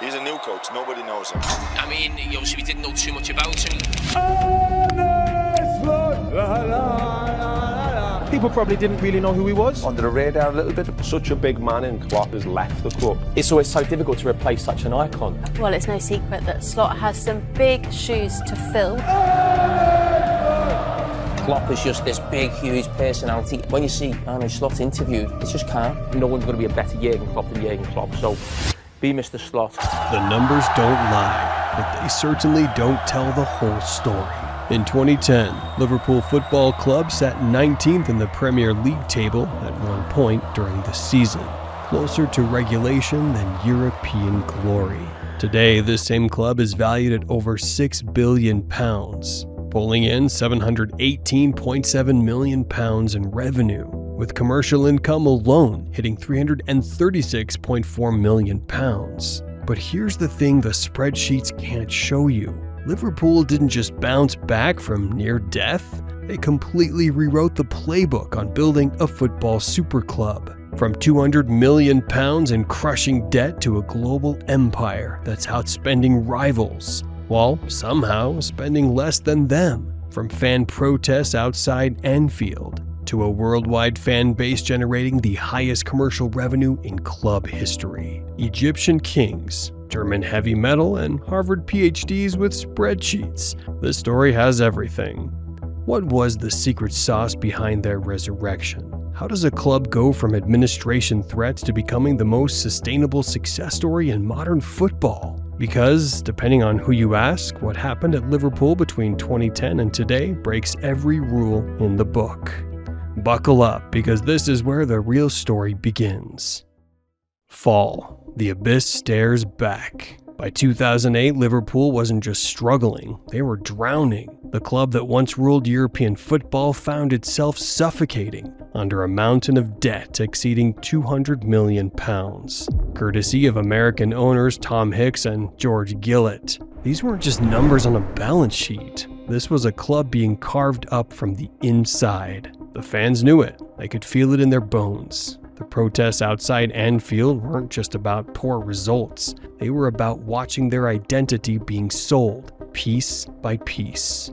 He's a new coach. Nobody knows him. I mean, obviously we didn't know too much about him. Arne Slot. People probably didn't really know who he was. Under the radar a little bit. Such a big man in Klopp has left the club. It's always so difficult to replace such an icon. Well, it's no secret that Slot has some big shoes to fill. Klopp is just this big, huge personality. When you see Arne Slot interviewed, it's just calm. No one's going to be a better Jürgen Klopp than Jürgen Klopp, so be Mr. Slot. The numbers don't lie, but they certainly don't tell the whole story. In 2010, Liverpool Football Club sat 19th in the Premier League table at one point during the season, closer to relegation than European glory. Today, this same club is valued at over £6 billion, pulling in £718.7 million in revenue, with commercial income alone hitting £336.4 million. But here's the thing the spreadsheets can't show you. Liverpool didn't just bounce back from near death, they completely rewrote the playbook on building a football superclub. From £200 million in crushing debt to a global empire that's outspending rivals, while somehow spending less than them. From fan protests outside Anfield to a worldwide fan base generating the highest commercial revenue in club history. Egyptian kings, German heavy metal, and Harvard PhDs with spreadsheets. This story has everything. What was the secret sauce behind their resurrection? How does a club go from administration threats to becoming the most sustainable success story in modern football? Because, depending on who you ask, what happened at Liverpool between 2010 and today breaks every rule in the book. Buckle up, because this is where the real story begins. Fall. The abyss stares back. By 2008, Liverpool wasn't just struggling, they were drowning. The club that once ruled European football found itself suffocating under a mountain of debt exceeding £200 million, courtesy of American owners Tom Hicks and George Gillett. These weren't just numbers on a balance sheet. This was a club being carved up from the inside. The fans knew it. They could feel it in their bones. The protests outside Anfield weren't just about poor results. They were about watching their identity being sold, piece by piece.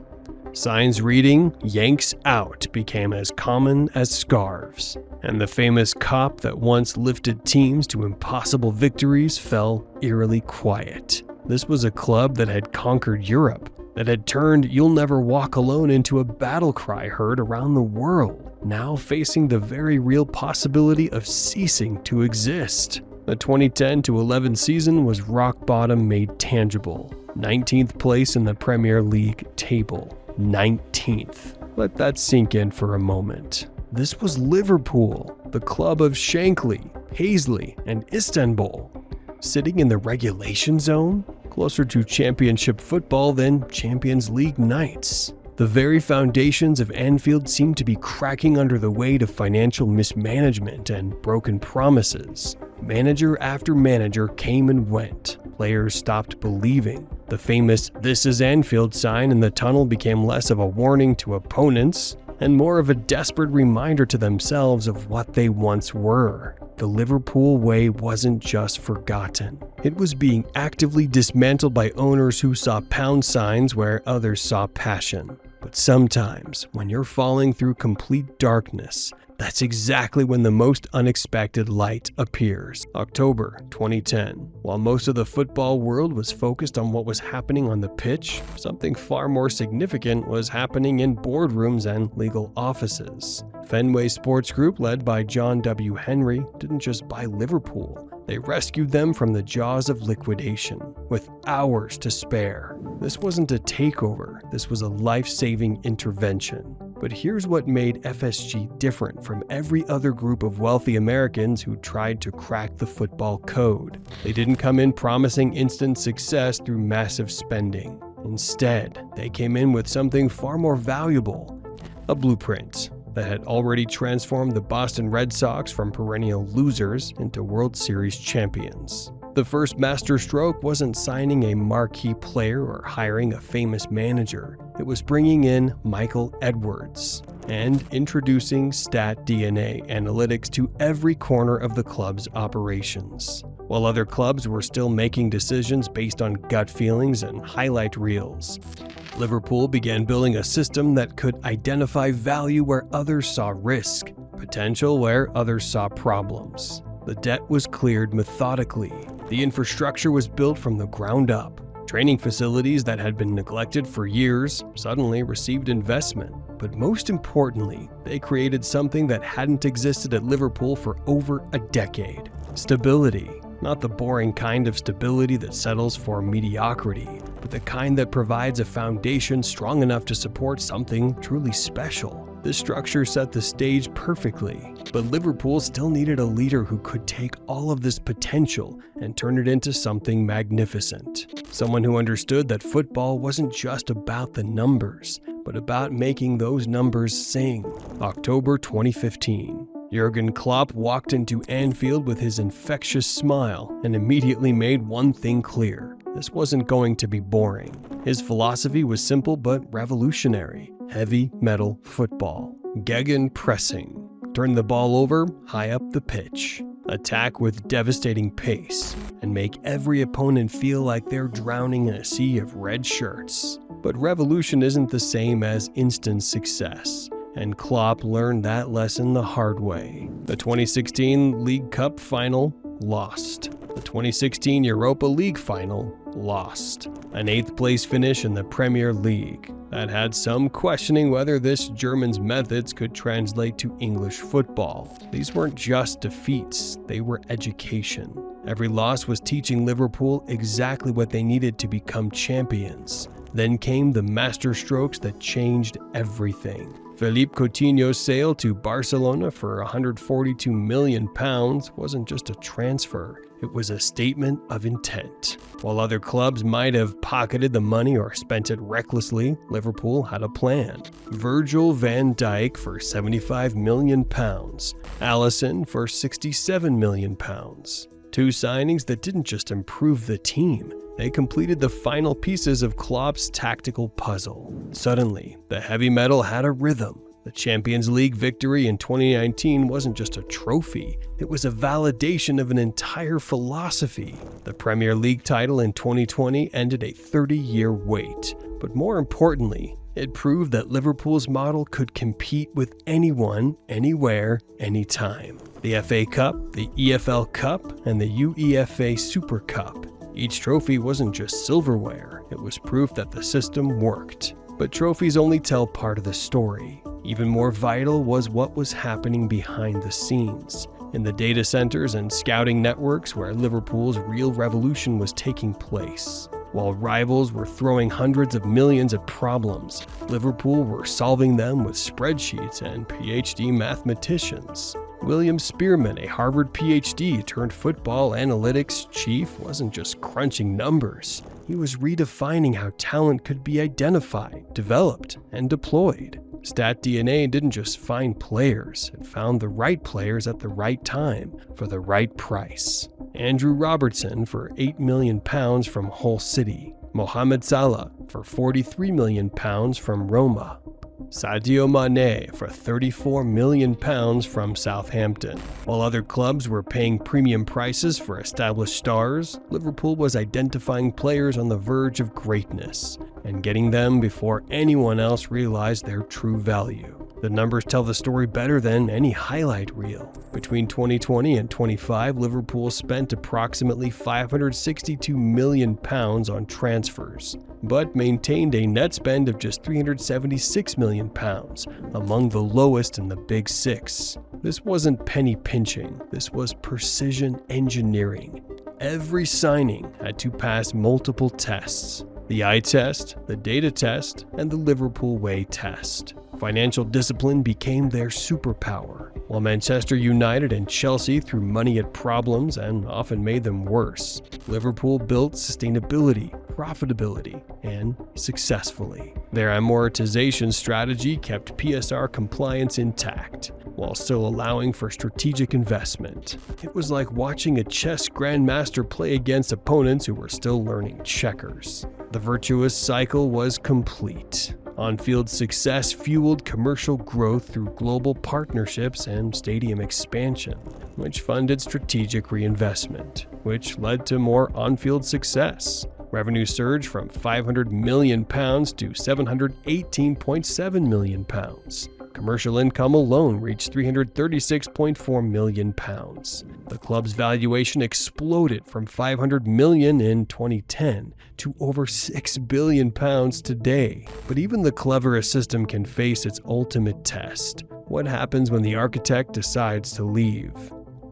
Signs reading, "Yanks out," became as common as scarves. And the famous cop that once lifted teams to impossible victories fell eerily quiet. This was a club that had conquered Europe, that had turned "You'll never walk alone" into a battle cry heard around the world, now facing the very real possibility of ceasing to exist. The 2010-11 season was rock bottom made tangible. 19th place in the Premier League table. 19th. Let that sink in for a moment. This was Liverpool, the club of Shankly, Paisley, and Istanbul, sitting in the relegation zone, closer to championship football than Champions League nights. The very foundations of Anfield seemed to be cracking under the weight of financial mismanagement and broken promises. Manager after manager came and went. Players stopped believing. The famous "This is Anfield" sign in the tunnel became less of a warning to opponents and more of a desperate reminder to themselves of what they once were. The Liverpool way wasn't just forgotten. It was being actively dismantled by owners who saw pound signs where others saw passion. But sometimes, when you're falling through complete darkness, that's exactly when the most unexpected light appears. October 2010. While most of the football world was focused on what was happening on the pitch, something far more significant was happening in boardrooms and legal offices. Fenway Sports Group, led by John W. Henry, didn't just buy Liverpool. They rescued them from the jaws of liquidation, with hours to spare. This wasn't a takeover, this was a life-saving intervention. But here's what made FSG different from every other group of wealthy Americans who tried to crack the football code. They didn't come in promising instant success through massive spending. Instead, they came in with something far more valuable, a blueprint that had already transformed the Boston Red Sox from perennial losers into World Series champions. The first masterstroke wasn't signing a marquee player or hiring a famous manager. It was bringing in Michael Edwards, and introducing Stat DNA analytics to every corner of the club's operations. While other clubs were still making decisions based on gut feelings and highlight reels, Liverpool began building a system that could identify value where others saw risk, potential where others saw problems. The debt was cleared methodically. The infrastructure was built from the ground up. Training facilities that had been neglected for years suddenly received investment. But most importantly, they created something that hadn't existed at Liverpool for over a decade: stability. Not the boring kind of stability that settles for mediocrity, but the kind that provides a foundation strong enough to support something truly special. This structure set the stage perfectly, but Liverpool still needed a leader who could take all of this potential and turn it into something magnificent. Someone who understood that football wasn't just about the numbers, but about making those numbers sing. October 2015. Jürgen Klopp walked into Anfield with his infectious smile and immediately made one thing clear: this wasn't going to be boring. His philosophy was simple but revolutionary: heavy metal football. Gegen pressing. Turn the ball over high up the pitch. Attack with devastating pace, and make every opponent feel like they're drowning in a sea of red shirts. But revolution isn't the same as instant success, and Klopp learned that lesson the hard way. The 2016 League Cup final, lost. The 2016 Europa League final, lost. An 8th place finish in the Premier League that had some questioning whether this German's methods could translate to English football. These weren't just defeats, they were education. Every loss was teaching Liverpool exactly what they needed to become champions. Then came the masterstrokes that changed everything. Philippe Coutinho's sale to Barcelona for £142 million wasn't just a transfer, it was a statement of intent. While other clubs might have pocketed the money or spent it recklessly, Liverpool had a plan. Virgil van Dijk for £75 million, Alisson for £67 million. Two signings that didn't just improve the team, they completed the final pieces of Klopp's tactical puzzle. Suddenly, the heavy metal had a rhythm. The Champions League victory in 2019 wasn't just a trophy, it was a validation of an entire philosophy. The Premier League title in 2020 ended a 30-year wait, but more importantly, it proved that Liverpool's model could compete with anyone, anywhere, anytime. The FA Cup, the EFL Cup, and the UEFA Super Cup. Each trophy wasn't just silverware, it was proof that the system worked. But trophies only tell part of the story. Even more vital was what was happening behind the scenes, in the data centers and scouting networks where Liverpool's real revolution was taking place. While rivals were throwing hundreds of millions at problems, Liverpool were solving them with spreadsheets and PhD mathematicians. William Spearman, a Harvard PhD turned football analytics chief, wasn't just crunching numbers. He was redefining how talent could be identified, developed, and deployed. Stat DNA didn't just find players, it found the right players at the right time for the right price. Andrew Robertson for £8 million from Hull City. Mohamed Salah for £43 million from Roma. Sadio Mane for £34 million from Southampton. While other clubs were paying premium prices for established stars, Liverpool was identifying players on the verge of greatness and getting them before anyone else realized their true value. The numbers tell the story better than any highlight reel. Between 2020 and 25, Liverpool spent approximately £562 million on transfers, but maintained a net spend of just £376 million, among the lowest in the Big Six. This wasn't penny pinching, this was precision engineering. Every signing had to pass multiple tests: the eye test, the data test, and the Liverpool way test. Financial discipline became their superpower, while Manchester United and Chelsea threw money at problems and often made them worse. Liverpool built sustainability, profitability, and successfully. Their amortization strategy kept PSR compliance intact, while still allowing for strategic investment. It was like watching a chess grandmaster play against opponents who were still learning checkers. The virtuous cycle was complete. On-field success fueled commercial growth through global partnerships and stadium expansion, which funded strategic reinvestment, which led to more on-field success. Revenue surged from £500 million to £718.7 million. Commercial income alone reached £336.4 million. The club's valuation exploded from $500 million in 2010 to over £6 billion today. But even the cleverest system can face its ultimate test. What happens when the architect decides to leave?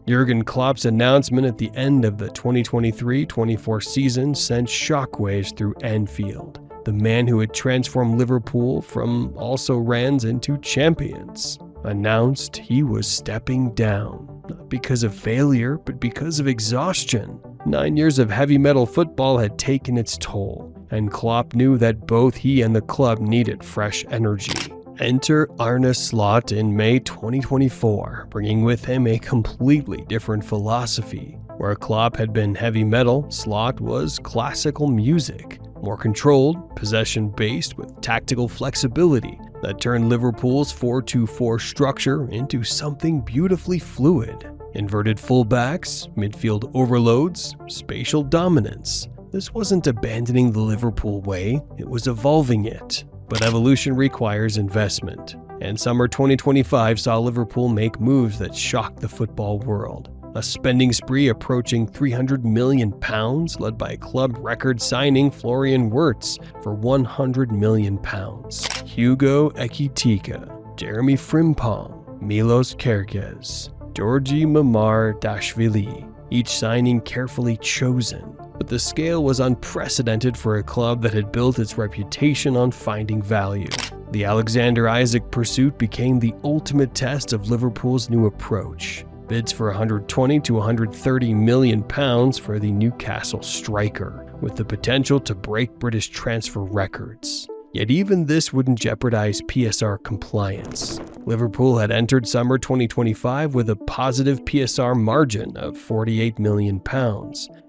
Jürgen Klopp's announcement at the end of the 2023-24 season sent shockwaves through Anfield. The man who had transformed Liverpool from also-rans into champions announced he was stepping down, not because of failure, but because of exhaustion. 9 years of heavy metal football had taken its toll, and Klopp knew that both he and the club needed fresh energy. Enter Arne Slot in May 2024, bringing with him a completely different philosophy. Where Klopp had been heavy metal, Slot was classical music. More controlled, possession-based with tactical flexibility that turned Liverpool's 4-2-4 structure into something beautifully fluid. Inverted fullbacks, midfield overloads, spatial dominance. This wasn't abandoning the Liverpool way, it was evolving it. But evolution requires investment, and summer 2025 saw Liverpool make moves that shocked the football world. A spending spree approaching £300 million, led by club record signing Florian Wirtz for £100 million. Hugo Ekitike, Jeremy Frimpong, Milos Kerkez, Georgi Mamardashvili, each signing carefully chosen. But the scale was unprecedented for a club that had built its reputation on finding value. The Alexander Isak pursuit became the ultimate test of Liverpool's new approach. Bids for £120 to £130 million for the Newcastle striker, with the potential to break British transfer records. Yet even this wouldn't jeopardize PSR compliance. Liverpool had entered summer 2025 with a positive PSR margin of £48 million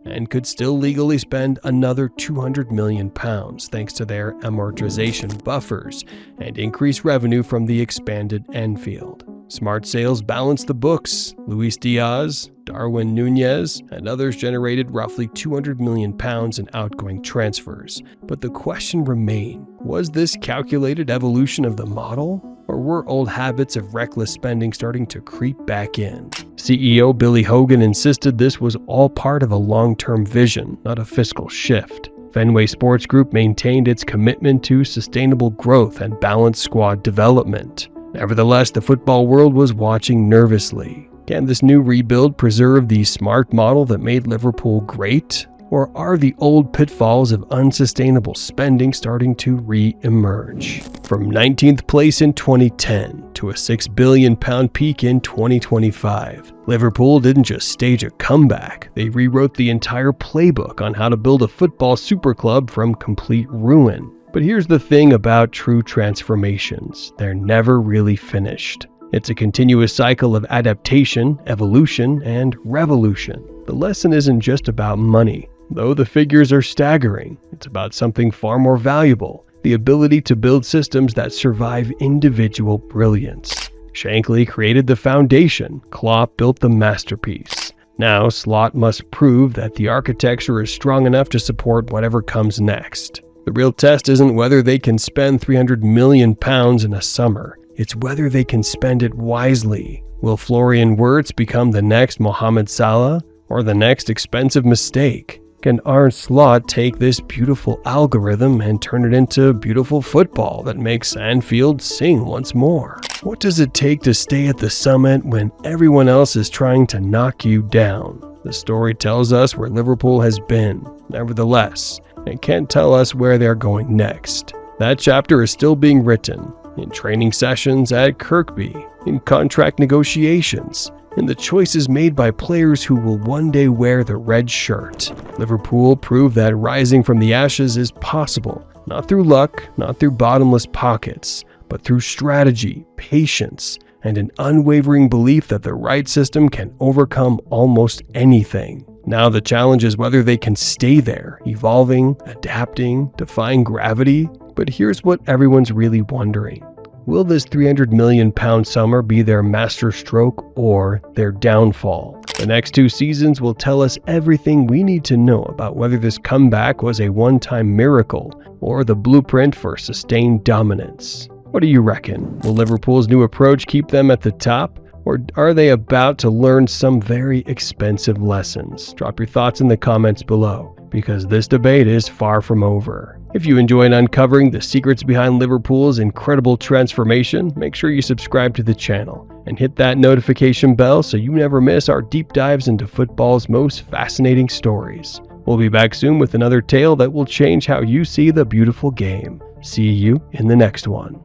and could still legally spend another £200 million thanks to their amortization buffers and increased revenue from the expanded Anfield. Smart sales balanced the books. Luis Diaz, Darwin Núñez, and others generated roughly £200 million in outgoing transfers. But the question remained, was this calculated evolution of the model? Or were old habits of reckless spending starting to creep back in? CEO Billy Hogan insisted this was all part of a long-term vision, not a fiscal shift. Fenway Sports Group maintained its commitment to sustainable growth and balanced squad development. Nevertheless, the football world was watching nervously. Can this new rebuild preserve the smart model that made Liverpool great? Or are the old pitfalls of unsustainable spending starting to re-emerge? From 19th place in 2010 to a £6 billion peak in 2025, Liverpool didn't just stage a comeback, they rewrote the entire playbook on how to build a football superclub from complete ruin. But here's the thing about true transformations, they're never really finished. It's a continuous cycle of adaptation, evolution, and revolution. The lesson isn't just about money. Though the figures are staggering, it's about something far more valuable, the ability to build systems that survive individual brilliance. Shankly created the foundation, Klopp built the masterpiece. Now Slot must prove that the architecture is strong enough to support whatever comes next. The real test isn't whether they can spend £300 million in a summer, it's whether they can spend it wisely. Will Florian Wirtz become the next Mohamed Salah or the next expensive mistake? Can Arne Slot take this beautiful algorithm and turn it into beautiful football that makes Anfield sing once more? What does it take to stay at the summit when everyone else is trying to knock you down? The story tells us where Liverpool has been. Nevertheless, it can't tell us where they're going next. That chapter is still being written, in training sessions at Kirkby, in contract negotiations, in the choices made by players who will one day wear the red shirt. Liverpool proved that rising from the ashes is possible, not through luck, not through bottomless pockets, but through strategy, patience, and an unwavering belief that the right system can overcome almost anything. Now the challenge is whether they can stay there, evolving, adapting, defying gravity, But here's what everyone's really wondering. Will this £300 million summer be their masterstroke or their downfall? The next 2 seasons will tell us everything we need to know about whether this comeback was a one-time miracle or the blueprint for sustained dominance. What do you reckon? Will Liverpool's new approach keep them at the top? Or are they about to learn some very expensive lessons? Drop your thoughts in the comments below, because this debate is far from over. If you enjoyed uncovering the secrets behind Liverpool's incredible transformation, make sure you subscribe to the channel and hit that notification bell so you never miss our deep dives into football's most fascinating stories. We'll be back soon with another tale that will change how you see the beautiful game. See you in the next one.